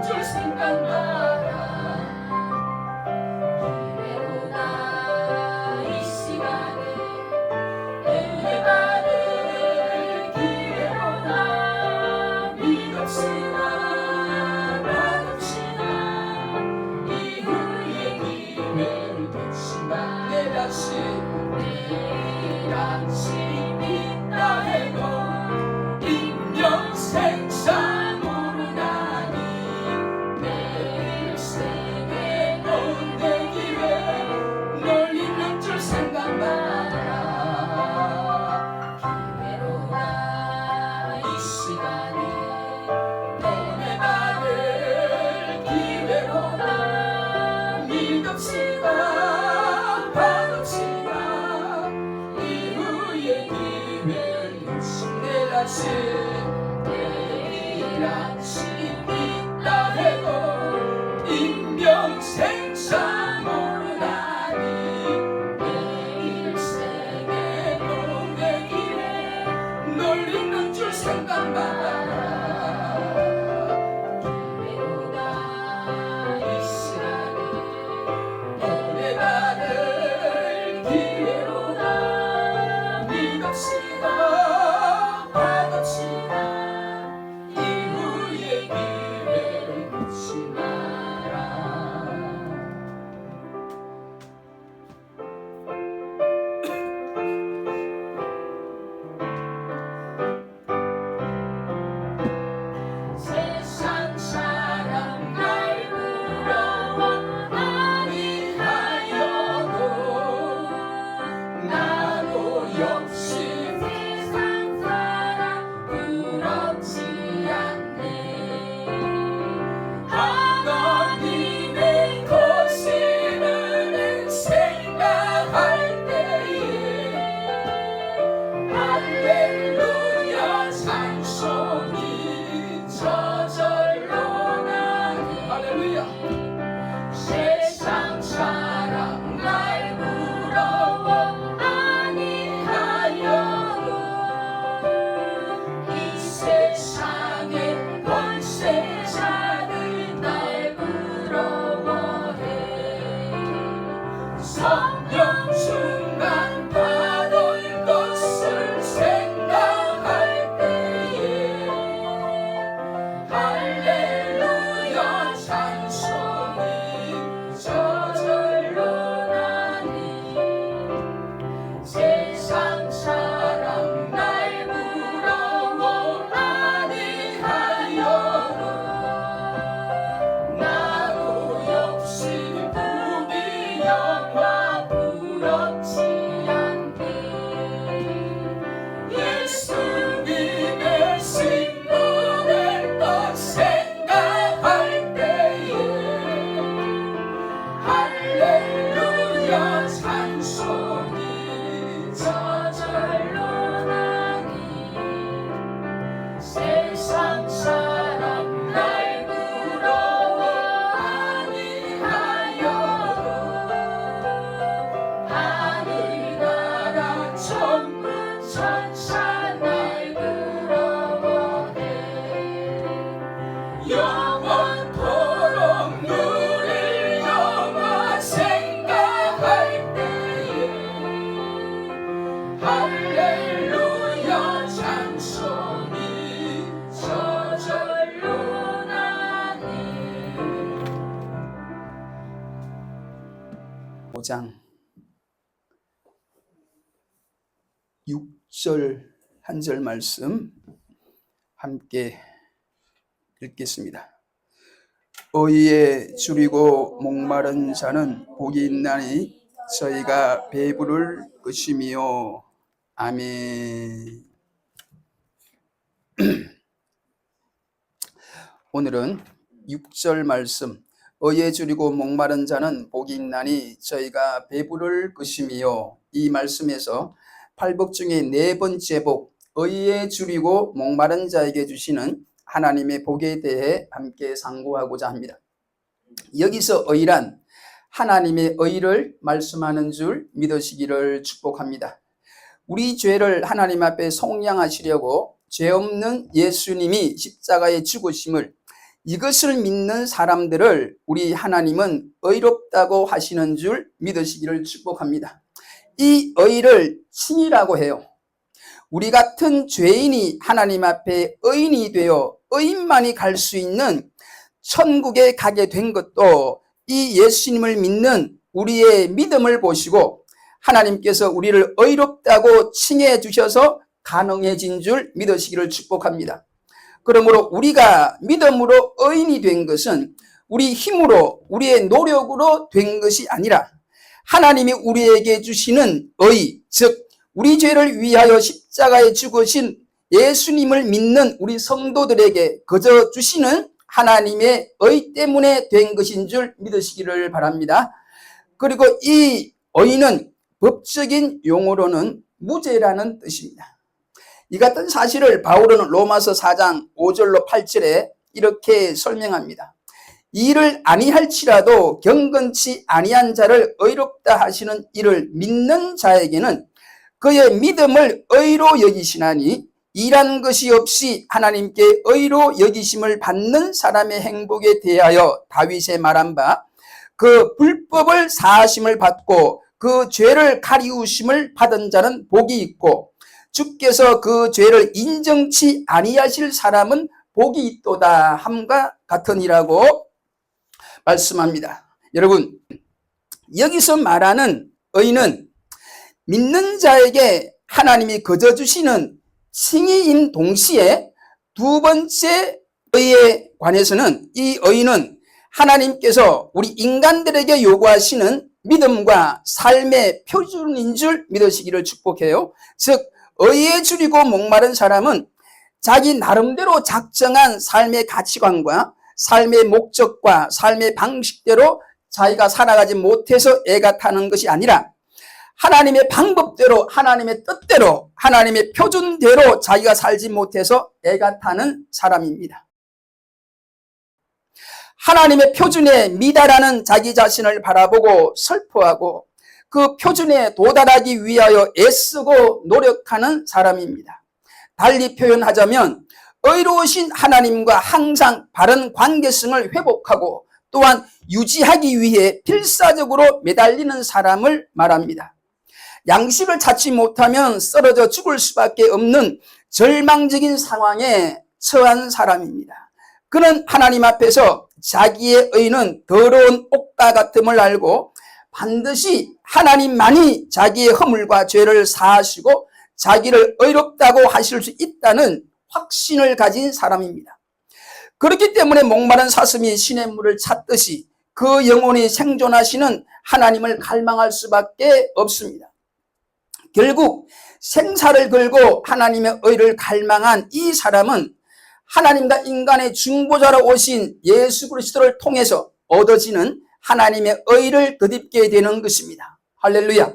줄 생각나라. 기회로다 이 시간에 은혜 받을 기회로다. 믿읍시다 받읍시다. 이후의 기회를 놓치마. 내일 아침 있다 해도 인명생사 모르나니. 내일 생에 온 내 기회 널 잊는 줄 생각나라. 기회로다 이 시간에 은혜 받을 기회로다. 믿읍시다 받읍시다. 이후의 기회를 놓친 내일 아침 있다 해도 인명생사 모르나니. 내일 생에 온 내 기회 널 잊는 줄 생각나라. 기회로다 이 시간에 은혜 받을 기회로다. 믿읍시다 받읍시다. 이후의 기회를 놓지 마라. 세상 사람 날 부러워 아니하여도 나도 역시 세상 사람 부럽지 않네. 하나님의 거시는 생각할 때에 할렐루야 찬송이 저절로 나니. 할렐루야. 세상 사람 날 부러워 아니하여도 이 세상의 권세자들 날 부러워해. 성령 충만 받을 것을 생각할 때에 할렐루야 찬송이 저절로 나니. 세상 사람 날 부러워 아니하여도 나도 역시 부귀 영화 부럽지 않게. 예수님의 신부될 것 생각할 때에 할렐루야 찬송이 저절로 나니. 세상 사람 날 부러워 아니하여도 하늘나라 천군 천사 날 부러워해. 영원토록 누릴 영화 생각할 때에 할렐루야 찬송이 저절로 나니. 5장 6절 한 절 말씀 함께 읽겠습니다. 의에 줄이고 목마른 자는 복이 있나니 저희가 배부를 것이며. 아멘. 오늘은 6절 말씀, 의에 줄이고 목마른 자는 복이 있나니 저희가 배부를 것이며. 이 말씀에서 팔복 중에 네 번째 복, 의에 줄이고 목마른 자에게 주시는 하나님의 복에 대해 함께 상고하고자 합니다. 여기서 의란 하나님의 의를 말씀하는 줄 믿으시기를 축복합니다. 우리 죄를 하나님 앞에 속량하시려고 죄 없는 예수님이 십자가에 죽으심을 이것을 믿는 사람들을 우리 하나님은 의롭다고 하시는 줄 믿으시기를 축복합니다. 이 의를 칭이라고 해요. 우리 같은 죄인이 하나님 앞에 의인이 되어 의인만이 갈 수 있는 천국에 가게 된 것도 이 예수님을 믿는 우리의 믿음을 보시고 하나님께서 우리를 의롭다고 칭해 주셔서 가능해진 줄 믿으시기를 축복합니다. 그러므로 우리가 믿음으로 의인이 된 것은 우리 힘으로 우리의 노력으로 된 것이 아니라 하나님이 우리에게 주시는 의, 즉 우리 죄를 위하여 십자가에 죽으신 예수님을 믿는 우리 성도들에게 거저 주시는 하나님의 의 때문에 된 것인 줄 믿으시기를 바랍니다. 그리고 이 의는 법적인 용어로는 무죄라는 뜻입니다. 이 같은 사실을 바울은 로마서 4장 5절로 8절에 이렇게 설명합니다. 이를 아니할지라도 경건치 아니한 자를 의롭다 하시는 이를 믿는 자에게는 그의 믿음을 의로 여기시나니 일한 것이 없이 하나님께 의로 여기심을 받는 사람의 행복에 대하여 다윗의 말한 바 그 불법을 사하심을 받고 그 죄를 가리우심을 받은 자는 복이 있고 주께서 그 죄를 인정치 아니하실 사람은 복이 있도다 함과 같으니라고 말씀합니다. 여러분, 여기서 말하는 의는 믿는 자에게 하나님이 거저 주시는 칭의인 동시에 두 번째 의에 관해서는 이 의는 하나님께서 우리 인간들에게 요구하시는 믿음과 삶의 표준인 줄 믿으시기를 축복해요. 즉 의에 줄이고 목마른 사람은 자기 나름대로 작정한 삶의 가치관과 삶의 목적과 삶의 방식대로 자기가 살아가지 못해서 애가 타는 것이 아니라 하나님의 방법대로 하나님의 뜻대로 하나님의 표준대로 자기가 살지 못해서 애가 타는 사람입니다. 하나님의 표준에 미달하는 자기 자신을 바라보고 슬퍼하고 그 표준에 도달하기 위하여 애쓰고 노력하는 사람입니다. 달리 표현하자면 의로우신 하나님과 항상 바른 관계성을 회복하고 또한 유지하기 위해 필사적으로 매달리는 사람을 말합니다. 양식을 찾지 못하면 쓰러져 죽을 수밖에 없는 절망적인 상황에 처한 사람입니다. 그는 하나님 앞에서 자기의 의는 더러운 옥과 같음을 알고 반드시 하나님만이 자기의 허물과 죄를 사하시고 자기를 의롭다고 하실 수 있다는 확신을 가진 사람입니다. 그렇기 때문에 목마른 사슴이 시냇물을 찾듯이 그 영혼이 생존하시는 하나님을 갈망할 수밖에 없습니다. 결국 생사를 걸고 하나님의 의를 갈망한 이 사람은 하나님과 인간의 중보자로 오신 예수 그리스도를 통해서 얻어지는 하나님의 의를 덧입게 되는 것입니다. 할렐루야.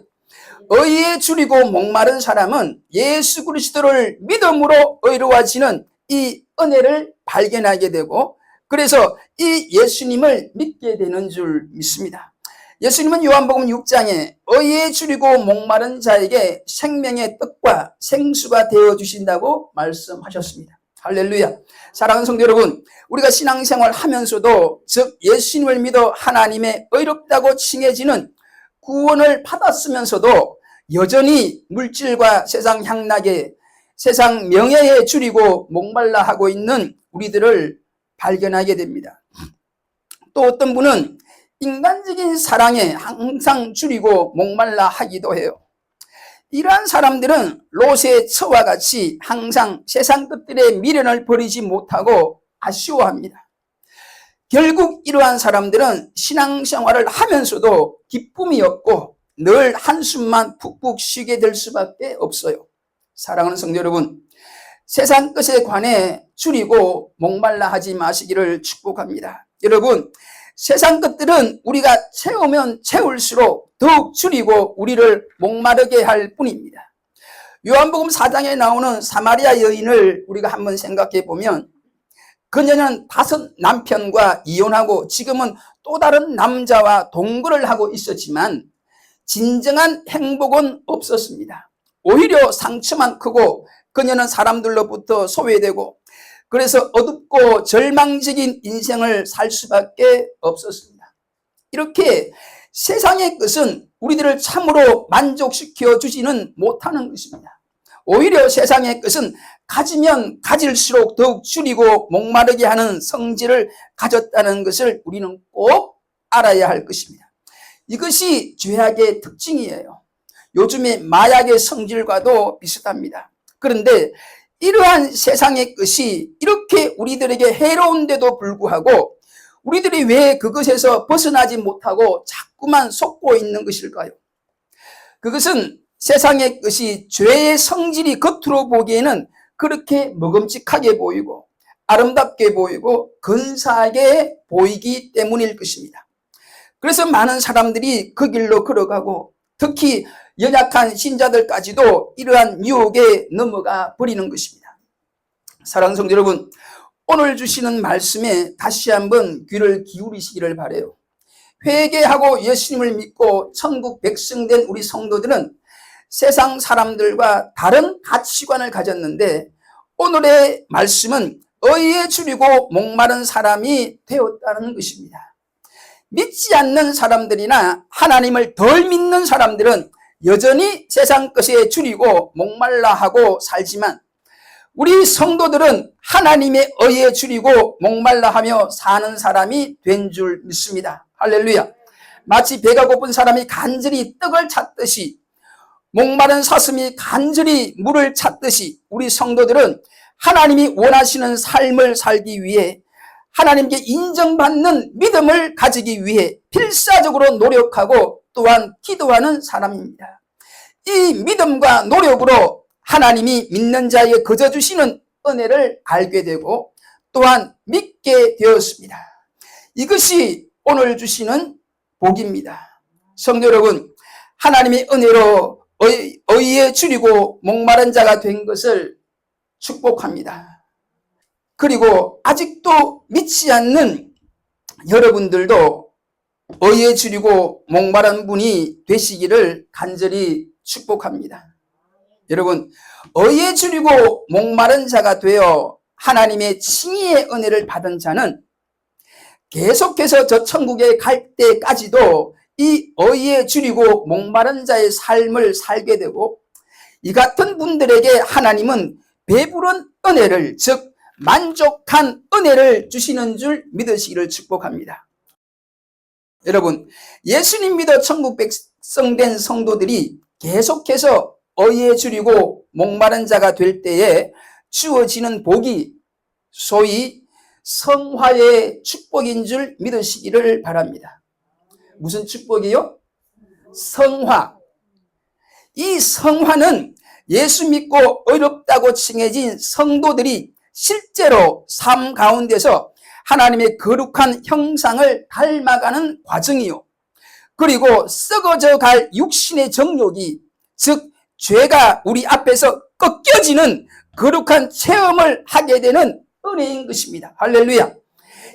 의에 줄이고 목마른 사람은 예수 그리스도를 믿음으로 의로워지는 이 은혜를 발견하게 되고 그래서 이 예수님을 믿게 되는 줄 믿습니다. 예수님은 요한복음 6장에 의에 줄이고 목마른 자에게 생명의 떡과 생수가 되어주신다고 말씀하셨습니다. 할렐루야. 사랑하는 성도 여러분, 우리가 신앙생활 하면서도 즉 예수님을 믿어 하나님의 의롭다고 칭해지는 구원을 받았으면서도 여전히 물질과 세상 향락에 세상 명예에 줄이고 목말라 하고 있는 우리들을 발견하게 됩니다. 또 어떤 분은 인간적인 사랑에 항상 줄이고 목말라 하기도 해요. 이러한 사람들은 롯의 처와 같이 항상 세상 것들의 미련을 버리지 못하고 아쉬워합니다. 결국 이러한 사람들은 신앙생활을 하면서도 기쁨이 없고 늘 한숨만 푹푹 쉬게 될 수밖에 없어요. 사랑하는 성도 여러분, 세상 것에 관해 줄이고 목말라 하지 마시기를 축복합니다. 여러분, 세상 것들은 우리가 채우면 채울수록 더욱 줄이고 우리를 목마르게 할 뿐입니다. 요한복음 4장에 나오는 사마리아 여인을 우리가 한번 생각해 보면 그녀는 5 남편과 이혼하고 지금은 또 다른 남자와 동거를 하고 있었지만 진정한 행복은 없었습니다. 오히려 상처만 크고 그녀는 사람들로부터 소외되고 그래서 어둡고 절망적인 인생을 살 수밖에 없었습니다. 이렇게 세상의 것은 우리들을 참으로 만족시켜 주지는 못하는 것입니다. 오히려 세상의 것은 가지면 가질수록 더욱 줄이고 목마르게 하는 성질을 가졌다는 것을 우리는 꼭 알아야 할 것입니다. 이것이 죄악의 특징이에요. 요즘의 마약의 성질과도 비슷합니다. 그런데 이러한 세상의 것이 이렇게 우리들에게 해로운데도 불구하고 우리들이 왜 그것에서 벗어나지 못하고 자꾸만 속고 있는 것일까요? 그것은 세상의 것이 죄의 성질이 겉으로 보기에는 그렇게 먹음직하게 보이고 아름답게 보이고 근사하게 보이기 때문일 것입니다. 그래서 많은 사람들이 그 길로 걸어가고 특히 연약한 신자들까지도 이러한 유혹에 넘어가 버리는 것입니다. 사랑하는 성도 여러분, 오늘 주시는 말씀에 다시 한번 귀를 기울이시기를 바라요. 회개하고 예수님을 믿고 천국 백성된 우리 성도들은 세상 사람들과 다른 가치관을 가졌는데 오늘의 말씀은 의에 줄이고 목마른 사람이 되었다는 것입니다. 믿지 않는 사람들이나 하나님을 덜 믿는 사람들은 여전히 세상 것에 줄이고 목말라 하고 살지만 우리 성도들은 하나님의 의에 줄이고 목말라 하며 사는 사람이 된 줄 믿습니다. 할렐루야. 마치 배가 고픈 사람이 간절히 떡을 찾듯이 목마른 사슴이 간절히 물을 찾듯이 우리 성도들은 하나님이 원하시는 삶을 살기 위해 하나님께 인정받는 믿음을 가지기 위해 필사적으로 노력하고 또한 기도하는 사람입니다. 이 믿음과 노력으로 하나님이 믿는 자에게 거저 주시는 은혜를 알게 되고 또한 믿게 되었습니다. 이것이 오늘 주시는 복입니다. 성도 여러분, 하나님의 은혜로 의에 줄이고 목마른 자가 된 것을 축복합니다. 그리고 아직도 믿지 않는 여러분들도 의에 줄이고 목마른 분이 되시기를 간절히 축복합니다. 여러분, 의에 줄이고 목마른 자가 되어 하나님의 칭의의 은혜를 받은 자는 계속해서 저 천국에 갈 때까지도 이 의에 줄이고 목마른 자의 삶을 살게 되고 이 같은 분들에게 하나님은 배부른 은혜를 즉 만족한 은혜를 주시는 줄 믿으시기를 축복합니다. 여러분, 예수님 믿어 천국 백성된 성도들이 계속해서 의에 줄이고 목마른 자가 될 때에 주어지는 복이 소위 성화의 축복인 줄 믿으시기를 바랍니다. 무슨 축복이요? 성화. 이 성화는 예수 믿고 의롭다고 칭해진 성도들이 실제로 삶 가운데서 하나님의 거룩한 형상을 닮아가는 과정이요. 그리고 썩어져 갈 육신의 정욕이 즉 죄가 우리 앞에서 꺾여지는 거룩한 체험을 하게 되는 은혜인 것입니다. 할렐루야.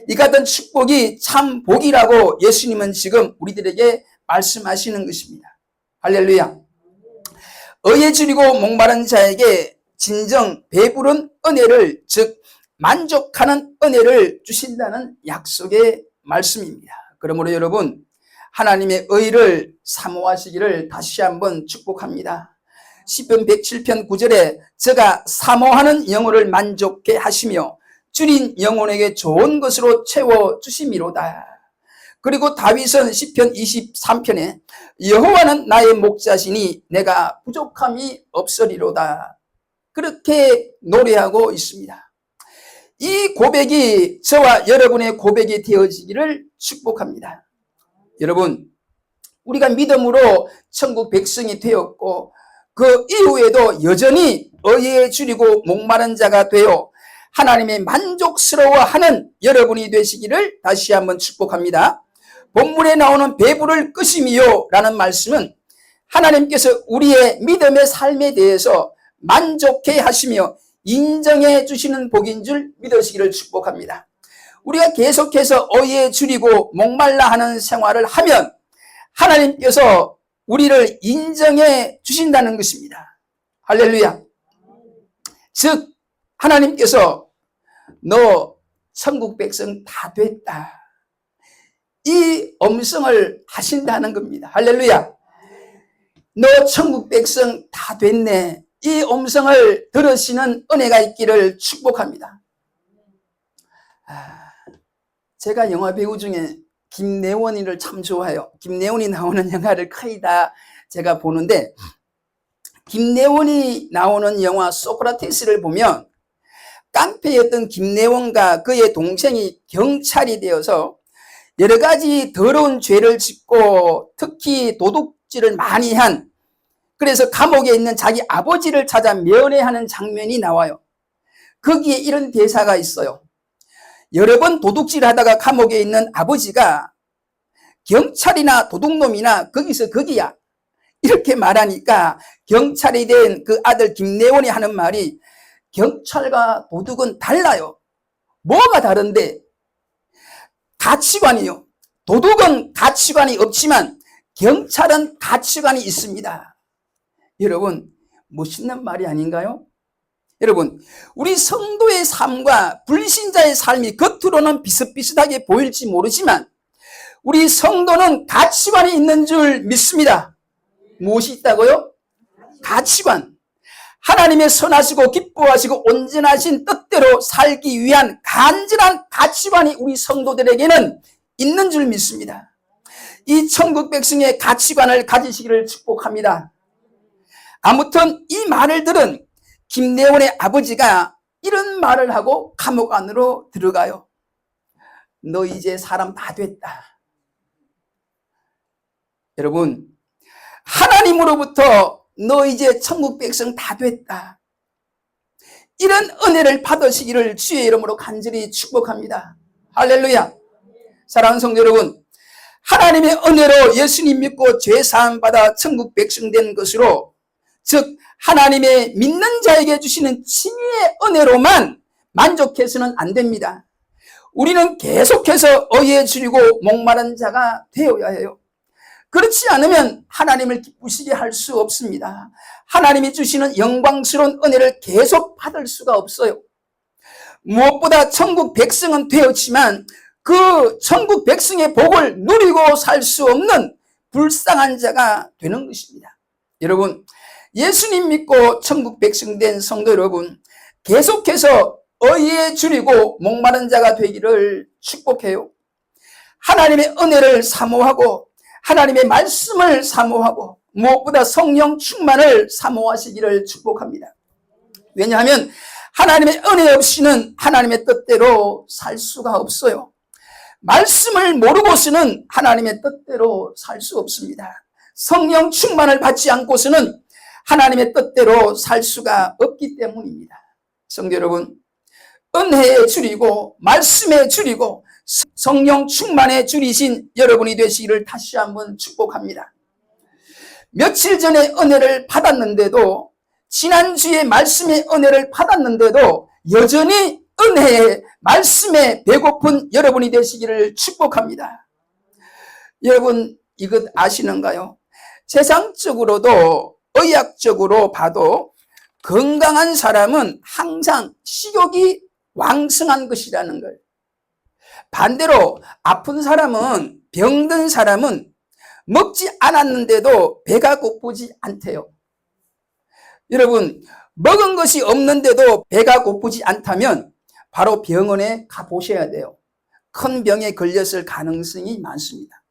이 같은 축복이 참 복이라고 예수님은 지금 우리들에게 말씀하시는 것입니다. 할렐루야. 의에 줄이고 목마른 자에게 진정 배부른 은혜를 즉 만족하는 은혜를 주신다는 약속의 말씀입니다. 그러므로 여러분, 하나님의 의를 사모하시기를 다시 한번 축복합니다. 시편 107편 9절에 저가 사모하는 영혼을 만족해 하시며 줄인 영혼에게 좋은 것으로 채워주심이로다. 그리고 다윗은 시편 23편에 여호와는 나의 목자시니 내가 부족함이 없으리로다. 그렇게 노래하고 있습니다. 이 고백이 저와 여러분의 고백이 되어지기를 축복합니다. 여러분, 우리가 믿음으로 천국 백성이 되었고 그 이후에도 여전히 의에 줄이고 목마른 자가 되어 하나님의 만족스러워하는 여러분이 되시기를 다시 한번 축복합니다. 본문에 나오는 배부를 것임이요 라는 말씀은 하나님께서 우리의 믿음의 삶에 대해서 만족해 하시며 인정해 주시는 복인 줄 믿으시기를 축복합니다. 우리가 계속해서 의에 줄이고 목말라 하는 생활을 하면 하나님께서 우리를 인정해 주신다는 것입니다. 할렐루야. 즉 하나님께서 너 천국 백성 다 됐다. 이 음성을 하신다는 겁니다. 할렐루야. 너 천국 백성 다 됐네. 이 음성을 들으시는 은혜가 있기를 축복합니다. 제가 영화 배우 중에 김내원이를 참 좋아해요. 김내원이 나오는 영화를 거의 다 제가 보는데, 김내원이 나오는 영화 소크라테스를 보면 깡패였던 김내원과 그의 동생이 경찰이 되어서 여러 가지 더러운 죄를 짓고 특히 도둑질을 많이 한, 그래서 감옥에 있는 자기 아버지를 찾아 면회하는 장면이 나와요. 거기에 이런 대사가 있어요. 여러 번 도둑질하다가 감옥에 있는 아버지가 경찰이나 도둑놈이나 거기서 거기야 이렇게 말하니까 경찰이 된 그 아들 김내원이 하는 말이, 경찰과 도둑은 달라요. 뭐가 다른데? 가치관이요. 도둑은 가치관이 없지만 경찰은 가치관이 있습니다. 여러분, 멋있는 말이 아닌가요? 여러분, 우리 성도의 삶과 불신자의 삶이 겉으로는 비슷비슷하게 보일지 모르지만 우리 성도는 가치관이 있는 줄 믿습니다. 무엇이 있다고요? 가치관. 하나님의 선하시고 기뻐하시고 온전하신 뜻대로 살기 위한 간절한 가치관이 우리 성도들에게는 있는 줄 믿습니다. 이 천국 백성의 가치관을 가지시기를 축복합니다. 아무튼 이 말을 들은 김내원의 아버지가 이런 말을 하고 감옥 안으로 들어가요. 너 이제 사람 다 됐다. 여러분, 하나님으로부터 너 이제 천국 백성 다 됐다. 이런 은혜를 받으시기를 주의 이름으로 간절히 축복합니다. 할렐루야. 사랑하는 성도 여러분, 하나님의 은혜로 예수님 믿고 죄 사함 받아 천국 백성 된 것으로, 즉 하나님의 믿는 자에게 주시는 칭의의 은혜로만 만족해서는 안 됩니다. 우리는 계속해서 의에 줄이고 목마른 자가 되어야 해요. 그렇지 않으면 하나님을 기쁘시게 할 수 없습니다. 하나님이 주시는 영광스러운 은혜를 계속 받을 수가 없어요. 무엇보다 천국 백성은 되었지만 그 천국 백성의 복을 누리고 살 수 없는 불쌍한 자가 되는 것입니다. 여러분, 예수님 믿고 천국 백성 된 성도 여러분, 계속해서 의에 줄이고 목마른 자가 되기를 축복해요. 하나님의 은혜를 사모하고 하나님의 말씀을 사모하고 무엇보다 성령 충만을 사모하시기를 축복합니다. 왜냐하면 하나님의 은혜 없이는 하나님의 뜻대로 살 수가 없어요. 말씀을 모르고서는 하나님의 뜻대로 살 수 없습니다. 성령 충만을 받지 않고서는 하나님의 뜻대로 살 수가 없기 때문입니다. 성도 여러분, 은혜에 줄이고 말씀에 줄이고 성령 충만에 줄이신 여러분이 되시기를 다시 한번 축복합니다. 며칠 전에 은혜를 받았는데도, 지난주에 말씀의 은혜를 받았는데도 여전히 은혜의 말씀에 배고픈 여러분이 되시기를 축복합니다. 여러분, 이것 아시는가요? 세상적으로도 의학적으로 봐도 건강한 사람은 항상 식욕이 왕성한 것이라는 걸. 반대로 아픈 사람은, 병든 사람은 먹지 않았는데도 배가 고프지 않대요. 여러분, 먹은 것이 없는데도 배가 고프지 않다면 바로 병원에 가보셔야 돼요. 큰 병에 걸렸을 가능성이 많습니다.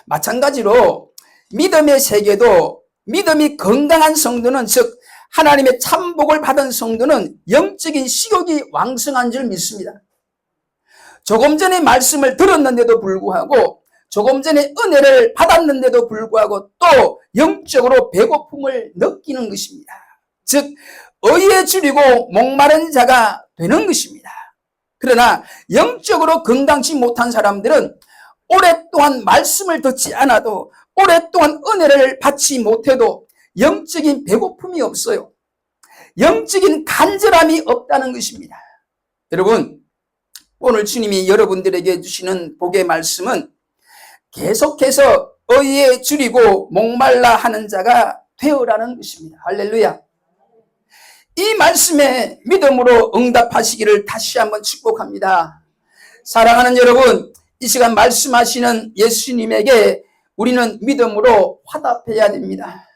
마찬가지로 믿음의 세계도 믿음이 건강한 성도는, 즉 하나님의 참복을 받은 성도는 영적인 식욕이 왕성한 줄 믿습니다. 조금 전에 말씀을 들었는데도 불구하고, 조금 전에 은혜를 받았는데도 불구하고 또 영적으로 배고픔을 느끼는 것입니다. 즉 의에 줄이고 목마른 자가 되는 것입니다. 그러나 영적으로 건강치 못한 사람들은 오랫동안 말씀을 듣지 않아도, 오랫동안 은혜를 받지 못해도 영적인 배고픔이 없어요. 영적인 간절함이 없다는 것입니다. 여러분, 오늘 주님이 여러분들에게 주시는 복의 말씀은 계속해서 의에 줄이고 목말라 하는 자가 되어라는 것입니다. 할렐루야. 이 말씀에 믿음으로 응답하시기를 다시 한번 축복합니다. 사랑하는 여러분, 이 시간 말씀하시는 예수님에게 우리는 믿음으로 화답해야 됩니다.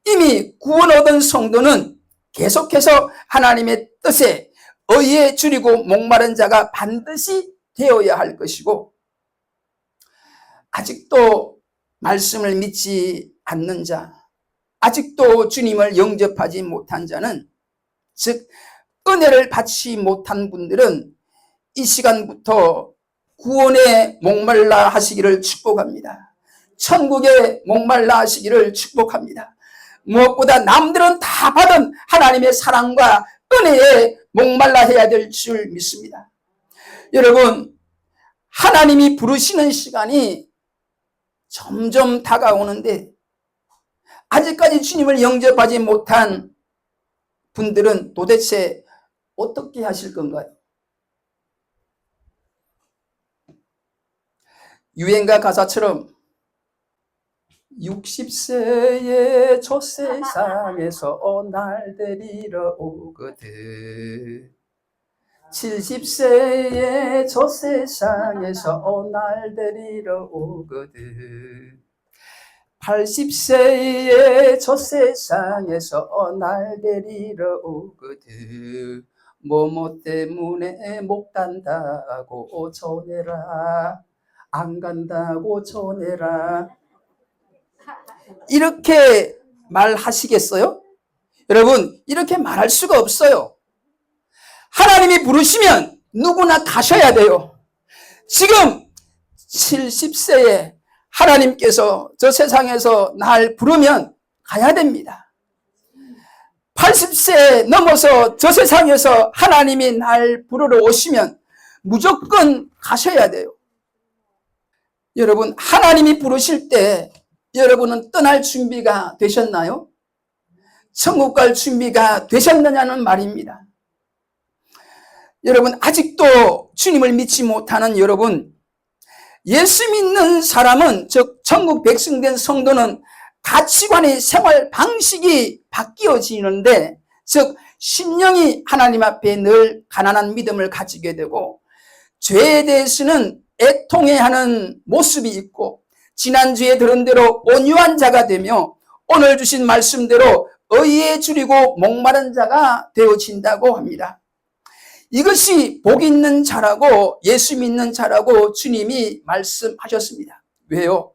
이미 구원 얻은 성도는 계속해서 하나님의 뜻에 의에 줄이고 목마른 자가 반드시 되어야 할 것이고, 아직도 말씀을 믿지 않는 자, 아직도 주님을 영접하지 못한 자는, 즉 은혜를 받지 못한 분들은 이 시간부터 구원에 목말라 하시기를 축복합니다. 천국에 목말라 하시기를 축복합니다. 무엇보다 남들은 다 받은 하나님의 사랑과 은혜에 목말라 해야 될 줄 믿습니다. 여러분, 하나님이 부르시는 시간이 점점 다가오는데 아직까지 주님을 영접하지 못한 분들은 도대체 어떻게 하실 건가요? 유행가 가사처럼 60세에 저 세상에서 날 데리러 오거든, 70세에 저 세상에서 날 데리러 오거든, 80세에 저 세상에서 날 데리러 오거든, 뭐뭐 때문에 못 간다고 전해라, 안 간다고 전해라. 이렇게 말하시겠어요? 여러분, 이렇게 말할 수가 없어요. 하나님이 부르시면 누구나 가셔야 돼요. 지금 70세에 하나님께서 저 세상에서 날 부르면 가야 됩니다. 80세 넘어서 저 세상에서 하나님이 날 부르러 오시면 무조건 가셔야 돼요. 여러분, 하나님이 부르실 때 여러분은 떠날 준비가 되셨나요? 천국 갈 준비가 되셨느냐는 말입니다. 여러분, 아직도 주님을 믿지 못하는 여러분, 예수 믿는 사람은, 즉 천국 백성된 성도는 가치관의 생활 방식이 바뀌어지는데, 즉 심령이 하나님 앞에 늘 가난한 믿음을 가지게 되고, 죄에 대해서는 애통해하는 모습이 있고, 지난주에 들은 대로 온유한 자가 되며 오늘 주신 말씀대로 의에 줄이고 목마른 자가 되어진다고 합니다. 이것이 복 있는 자라고, 예수 믿는 자라고 주님이 말씀하셨습니다. 왜요?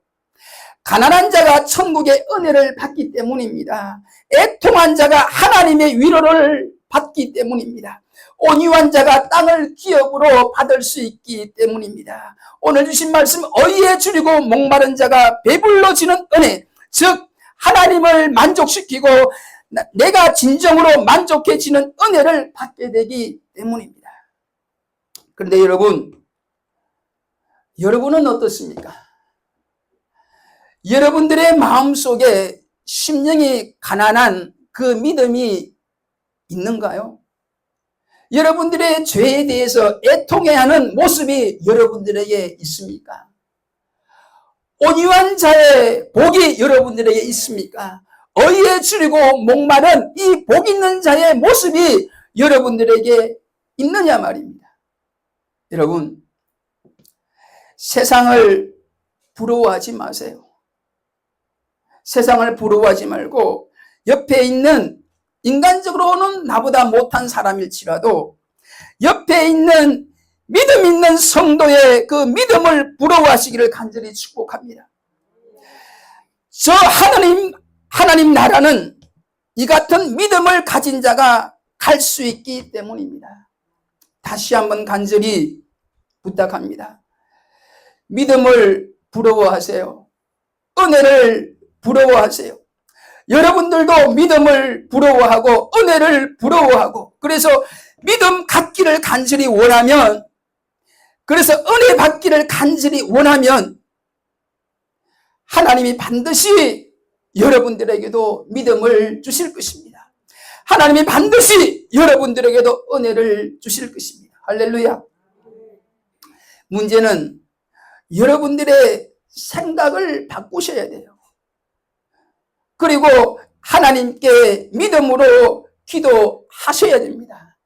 가난한 자가 천국의 은혜를 받기 때문입니다. 애통한 자가 하나님의 위로를 받기 때문입니다. 온유한 자가 땅을 기업으로 받을 수 있기 때문입니다. 오늘 주신 말씀, 의에 줄이고 목마른 자가 배불러지는 은혜, 즉 하나님을 만족시키고 내가 진정으로 만족해지는 은혜를 받게 되기 때문입니다. 그런데 여러분은 어떻습니까? 여러분들의 마음속에 심령이 가난한 그 믿음이 있는가요? 여러분들의 죄에 대해서 애통해하는 모습이 여러분들에게 있습니까? 온유한 자의 복이 여러분들에게 있습니까? 의에 줄이고 목마른 이 복 있는 자의 모습이 여러분들에게 있느냐 말입니다. 여러분, 세상을 부러워하지 마세요. 세상을 부러워하지 말고 옆에 있는, 인간적으로는 나보다 못한 사람일지라도 옆에 있는 믿음 있는 성도의 그 믿음을 부러워하시기를 간절히 축복합니다. 저 하나님 나라는 이 같은 믿음을 가진 자가 갈 수 있기 때문입니다. 다시 한번 간절히 부탁합니다. 믿음을 부러워하세요. 은혜를 부러워하세요. 여러분들도 믿음을 부러워하고 은혜를 부러워하고, 그래서 믿음 갖기를 간절히 원하면, 그래서 은혜 받기를 간절히 원하면 하나님이 반드시 여러분들에게도 믿음을 주실 것입니다. 하나님이 반드시 여러분들에게도 은혜를 주실 것입니다. 할렐루야. 문제는 여러분들의 생각을 바꾸셔야 돼요. 그리고 하나님께 믿음으로 기도하셔야 됩니다.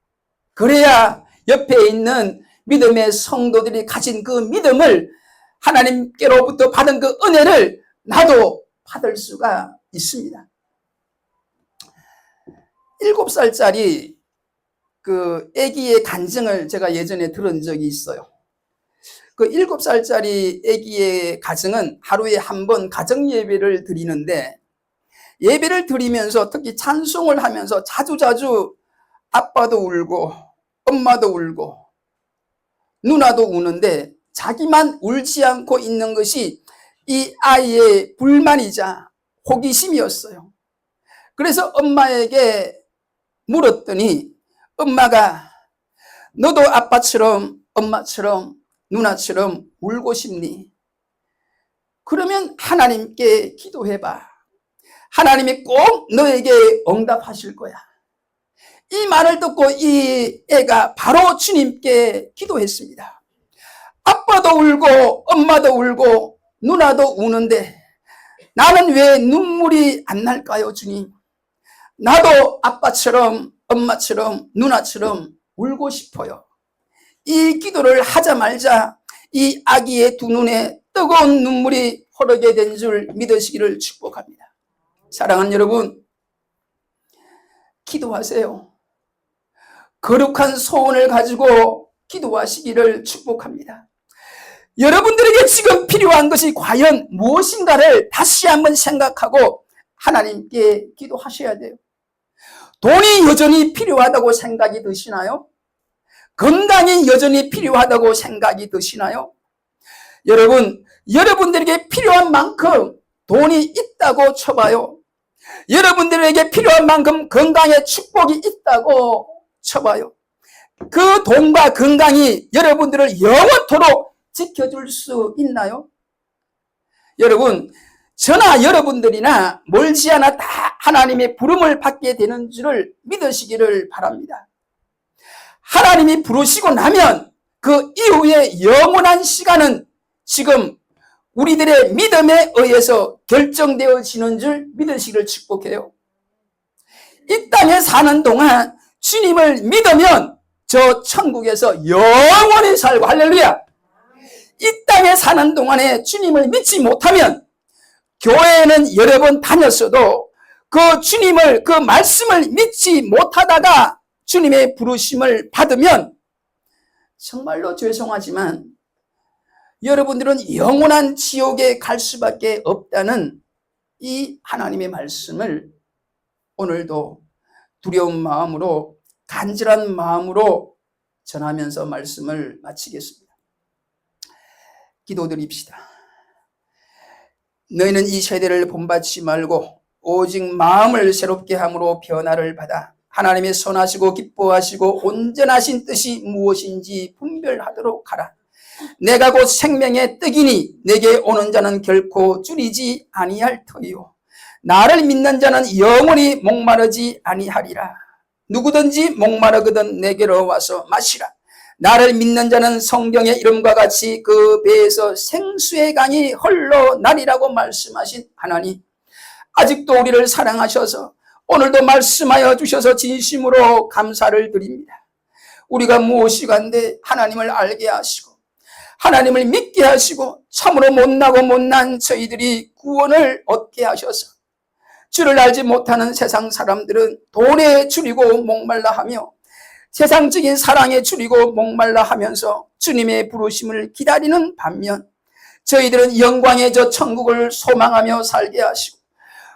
그래야 옆에 있는 믿음의 성도들이 가진 그 믿음을, 하나님께로부터 받은 그 은혜를 나도 받을 수가 있습니다. 7살짜리 그 아기의 간증을 제가 예전에 들은 적이 있어요. 그 7살짜리 아기의 가정은 하루에 한 번 가정 예배를 드리는데, 예배를 드리면서 특히 찬송을 하면서 자주자주 아빠도 울고 엄마도 울고 누나도 우는데 자기만 울지 않고 있는 것이 이 아이의 불만이자 호기심이었어요. 그래서 엄마에게 물었더니 엄마가 너도 아빠처럼 엄마처럼 누나처럼 울고 싶니? 그러면 하나님께 기도해봐. 하나님이 꼭 너에게 응답하실 거야. 이 말을 듣고 이 애가 바로 주님께 기도했습니다. 아빠도 울고 엄마도 울고 누나도 우는데 나는 왜 눈물이 안 날까요, 주님? 나도 아빠처럼 엄마처럼 누나처럼 울고 싶어요. 이 기도를 하자마자 이 아기의 두 눈에 뜨거운 눈물이 흐르게 된 줄 믿으시기를 축복합니다. 사랑하는 여러분, 기도하세요. 거룩한 소원을 가지고 기도하시기를 축복합니다. 여러분들에게 지금 필요한 것이 과연 무엇인가를 다시 한번 생각하고 하나님께 기도하셔야 돼요. 돈이 여전히 필요하다고 생각이 드시나요? 건강이 여전히 필요하다고 생각이 드시나요? 여러분, 여러분들에게 필요한 만큼 돈이 있다고 쳐봐요. 여러분들에게 필요한 만큼 건강의 축복이 있다고 쳐봐요. 그 돈과 건강이 여러분들을 영원토록 지켜줄 수 있나요? 여러분, 저나 여러분들이나 멀지 않아 다 하나님의 부름을 받게 되는 줄을 믿으시기를 바랍니다. 하나님이 부르시고 나면 그 이후에 영원한 시간은 지금 우리들의 믿음에 의해서 결정되어지는 줄 믿으시기를 축복해요. 이 땅에 사는 동안 주님을 믿으면 저 천국에서 영원히 살고, 할렐루야! 이 땅에 사는 동안에 주님을 믿지 못하면 교회에는 여러 번 다녔어도 그 주님을, 그 말씀을 믿지 못하다가 주님의 부르심을 받으면 정말로 죄송하지만 여러분들은 영원한 지옥에 갈 수밖에 없다는 이 하나님의 말씀을 오늘도 두려운 마음으로, 간절한 마음으로 전하면서 말씀을 마치겠습니다. 기도드립시다. 너희는 이 세대를 본받지 말고 오직 마음을 새롭게 함으로 변화를 받아 하나님의 선하시고 기뻐하시고 온전하신 뜻이 무엇인지 분별하도록 하라. 내가 곧 생명의 떡이니 내게 오는 자는 결코 줄이지 아니할 터이요 나를 믿는 자는 영원히 목마르지 아니하리라. 누구든지 목마르거든 내게로 와서 마시라. 나를 믿는 자는 성경의 이름과 같이 그 배에서 생수의 강이 흘러나리라고 말씀하신 하나님, 아직도 우리를 사랑하셔서 오늘도 말씀하여 주셔서 진심으로 감사를 드립니다. 우리가 무엇이간데 하나님을 알게 하시고 하나님을 믿게 하시고 참으로 못나고 못난 저희들이 구원을 얻게 하셔서, 주를 알지 못하는 세상 사람들은 돈에 줄이고 목말라 하며 세상적인 사랑에 줄이고 목말라 하면서 주님의 부르심을 기다리는 반면 저희들은 영광의 저 천국을 소망하며 살게 하시고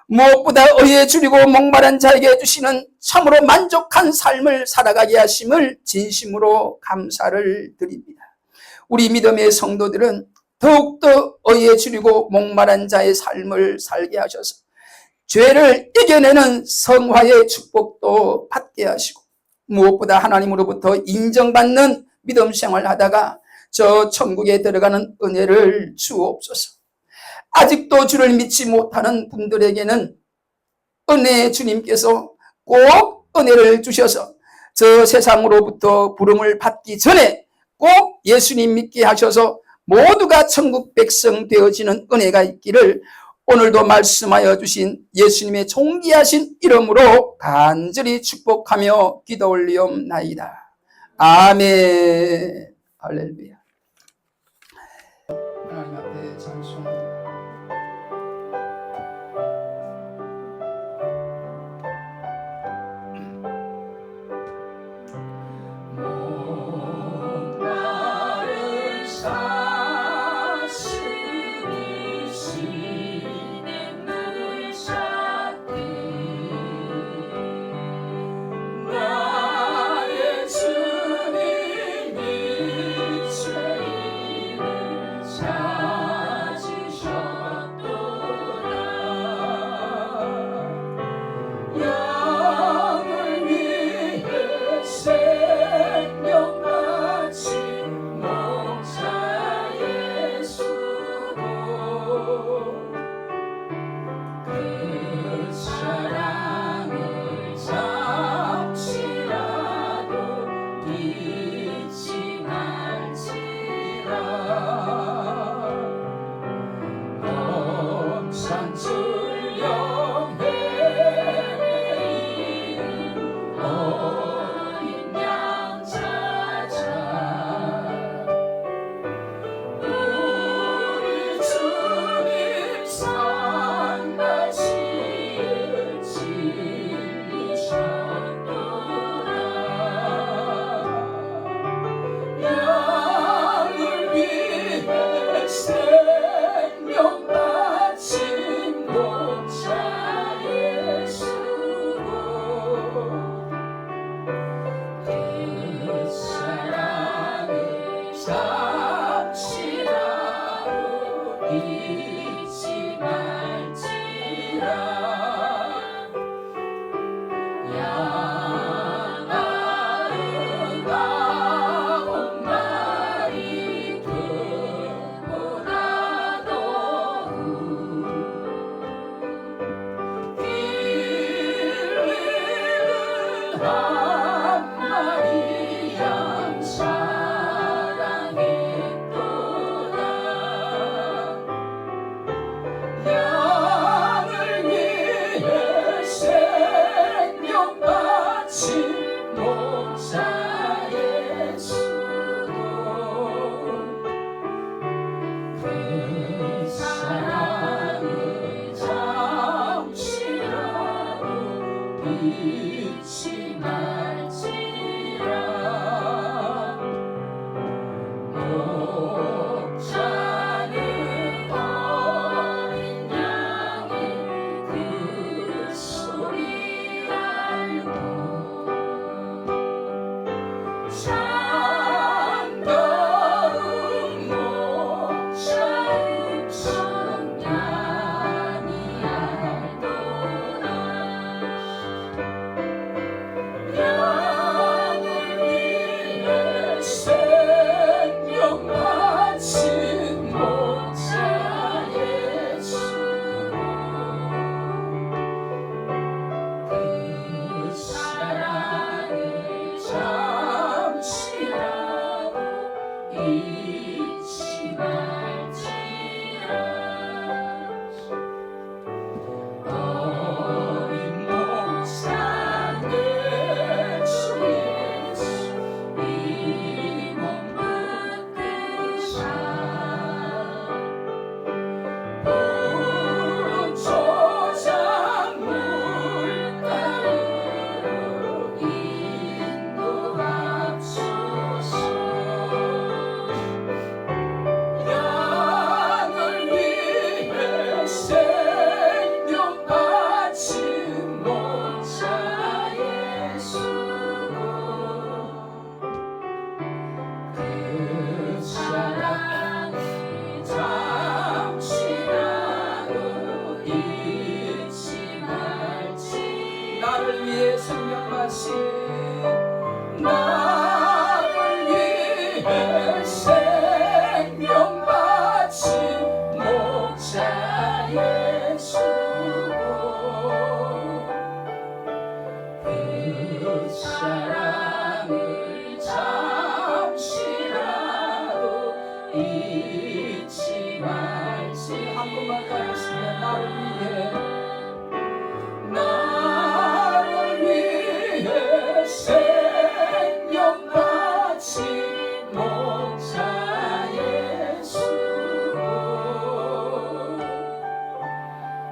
무엇보다 의에 줄이고 목마른 자에게 주시는 참으로 만족한 삶을 살아가게 하심을 진심으로 감사를 드립니다. 우리 믿음의 성도들은 더욱더 의에 줄이고 목마른 자의 삶을 살게 하셔서 죄를 이겨내는 성화의 축복도 받게 하시고 무엇보다 하나님으로부터 인정받는 믿음 생활하다가 저 천국에 들어가는 은혜를 주옵소서. 아직도 주를 믿지 못하는 분들에게는 은혜의 주님께서 꼭 은혜를 주셔서 저 세상으로부터 부름을 받기 전에 꼭 예수님 믿게 하셔서 모두가 천국 백성 되어지는 은혜가 있기를 오늘도 말씀하여 주신 예수님의 존귀하신 이름으로 간절히 축복하며 기도 올리옵나이다. 아멘. 할렐루야. 하나님 앞에 찬송합니다. 나를 사시리시는 물 찾기 나의 주님이 죄인을 찾으셨도다 양을 위해 생명 바친 목자 예수고 그 사랑을 잠시라도 잊지 말지라 엄산 출령해 어린 양 찾아 우리 주님 산다시을 진리셨도다 양을 위해 생명 바친 목자 예수고 그 사랑을 잠시라도 잊지 말지라 양 아름다운 말이 되보다도 길리는 한 마리 양 사랑했도다 양을 위해 생명 바친 목자 예수고 그 사랑을 잠시라도 잊지 말지라 목자는 어린 양의 그 소리 알고 참다운 목자의 성량이 알도다 양을 위해 생명 바친 목자 예수고 그 사랑을 잠시라도 잊지 말지라 어린 목사 내 주 예수 이 몸 붙드사 푸른 초장 물가로 인도하소서 양을 위해 생명 바친 목자 예수고 그 사랑을 잠시라도 잊지 말지 나를 위해 생명 바친 나를 위해 생명 바친 목자 예수고 그 사랑을 잠시라도 잊지 말지 한 번만 가르치면 나를 위해 생명 바친 목자 예수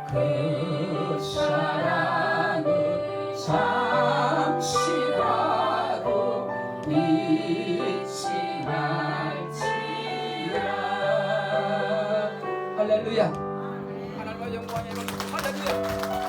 그 사랑은 잠시라도 잊지 말지라. 할렐루야. 하나님의 영광에 할렐루야.